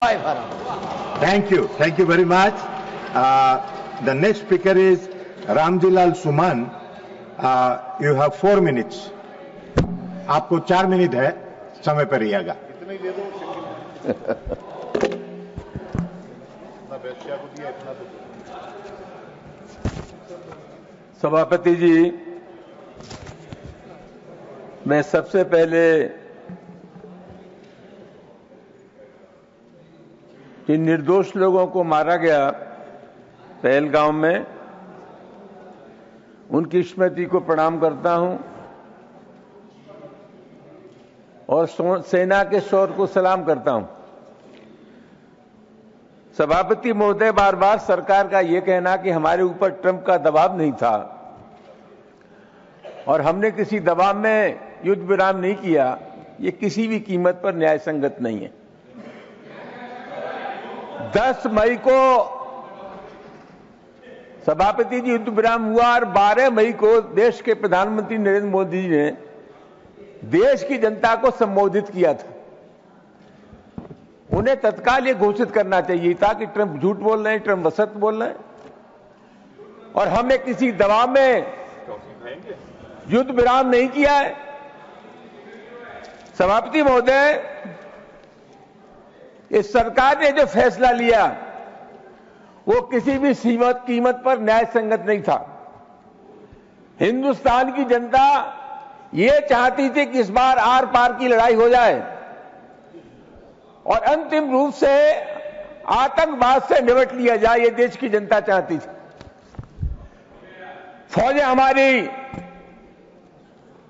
Thank you very much. The next speaker is Ramjilal Suman. You have 4 minutes. आपको 4 minute है, समय पर रहिएगा। सभापति जी, मैं सबसे पहले जिन निर्दोष लोगों को मारा गया पहलगांव में, उनकी स्मृति को प्रणाम करता हूं और सेना के शौर्य को सलाम करता हूं। सभापति महोदय, बार बार सरकार का यह कहना कि हमारे ऊपर ट्रंप का दबाव नहीं था और हमने किसी दबाव में युद्ध विराम नहीं किया, ये किसी भी कीमत पर न्याय संगत नहीं है। 10 मई को सभापति जी युद्ध विराम हुआ और 12 मई को देश के प्रधानमंत्री नरेंद्र मोदी जी ने देश की जनता को संबोधित किया था। उन्हें तत्काल ये घोषित करना चाहिए था कि ट्रंप झूठ बोल रहे हैं, ट्रंप असत्य बोल रहे हैं और हमने किसी दबाव में युद्ध विराम नहीं किया है। सभापति महोदय, इस सरकार ने जो फैसला लिया वो किसी भी कीमत पर न्याय संगत नहीं था। हिंदुस्तान की जनता ये चाहती थी कि इस बार आर पार की लड़ाई हो जाए और अंतिम रूप से आतंकवाद से निपट लिया जाए, ये देश की जनता चाहती थी। फौजें हमारी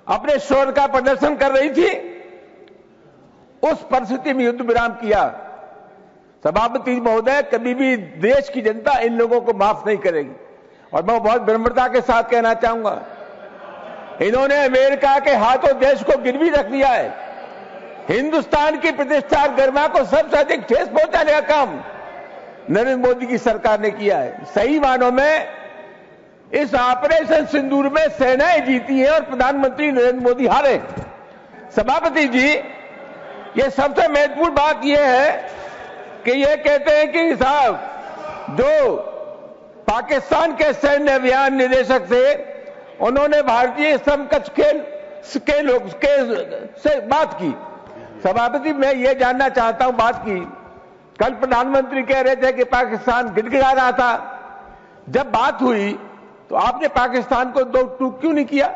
अपने शौर्य का प्रदर्शन कर रही थी, उस परिस्थिति में युद्ध विराम किया। सभापति महोदय, कभी भी देश की जनता इन लोगों को माफ नहीं करेगी और मैं बहुत विनम्रता के साथ कहना चाहूंगा, इन्होंने अमेरिका के हाथों देश को गिरवी रख दिया है। हिंदुस्तान की प्रतिष्ठा और गरिमा को सबसे अधिक ठेस पहुंचाने का काम नरेंद्र मोदी की सरकार ने किया है। सही मानों में इस ऑपरेशन सिंदूर में सेनाएं जीती हैं और प्रधानमंत्री नरेंद्र मोदी हारे। सभापति जी, ये सबसे महत्वपूर्ण बात यह है कि ये कहते हैं कि साहब जो पाकिस्तान के सैन्य अभियान निदेशक थे, उन्होंने भारतीय समकक्ष के लोग से बात की। सभापति, मैं ये जानना चाहता हूं बात की, कल प्रधानमंत्री कह रहे थे कि पाकिस्तान गिड़गिड़ा रहा था। जब बात हुई तो आपने पाकिस्तान को दो टूक क्यों नहीं किया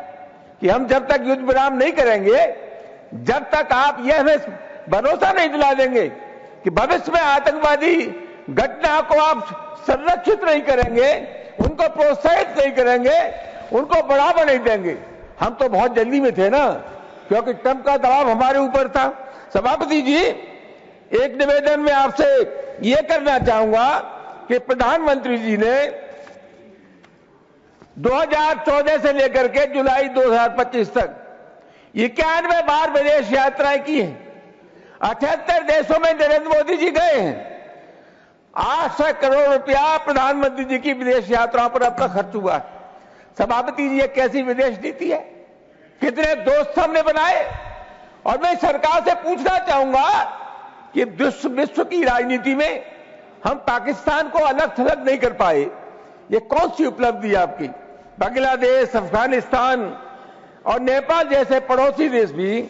कि हम जब तक युद्ध विराम नहीं करेंगे, जब तक आप यह हमें भरोसा नहीं दिला देंगे कि भविष्य में आतंकवादी घटना को आप संरक्षित नहीं करेंगे, उनको प्रोत्साहित नहीं करेंगे, उनको बढ़ावा नहीं देंगे। हम तो बहुत जल्दी में थे ना, क्योंकि ट्रंप का दबाव हमारे ऊपर था। सभापति जी, एक निवेदन में आपसे यह करना चाहूंगा कि प्रधानमंत्री जी ने 2014 से लेकर के जुलाई 2025 तक 91 बार विदेश यात्राएं की हैं। 78 देशों में नरेंद्र मोदी जी गए हैं। 800 करोड़ रुपया प्रधानमंत्री जी की विदेश यात्राओं पर अब तक खर्च हुआ है। सभापति जी, ये कैसी विदेश नीति है? कितने दोस्त हमने बनाए? और मैं सरकार से पूछना चाहूंगा कि विश्व की राजनीति में हम पाकिस्तान को अलग थलग नहीं कर पाए, ये कौन सी उपलब्धि है आपकी? बांग्लादेश, अफगानिस्तान और नेपाल जैसे पड़ोसी देश भी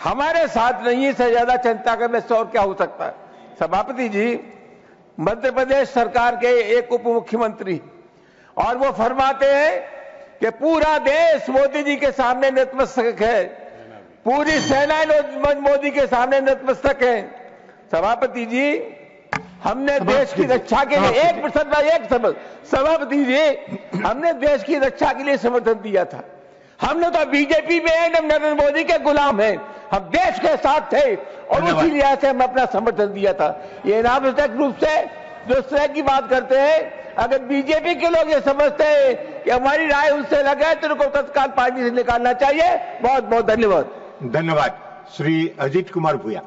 हमारे साथ नहीं, इससे ज्यादा चिंता का विषय और क्या हो सकता है? सभापति जी, मध्य प्रदेश सरकार के एक उप मुख्यमंत्री और वो फरमाते हैं कि पूरा देश मोदी जी के सामने नतमस्तक है, पूरी सेना मोदी के सामने नतमस्तक है। सभापति जी, हमने देश की रक्षा के लिए सभापति जी, हमने देश की रक्षा के लिए समर्थन दिया था। हमने तो बीजेपी में है, नरेंद्र मोदी के गुलाम हैं। हम देश के साथ थे और उसी लिहाज से हम अपना समर्थन दिया था। ये अनावश्यक रूप से जो इस तरह की बात करते हैं, अगर बीजेपी के लोग ये समझते हैं कि हमारी राय उससे लगे तो उनको तत्काल पार्टी से निकालना चाहिए। बहुत बहुत धन्यवाद। धन्यवाद। श्री अजीत कुमार भूया।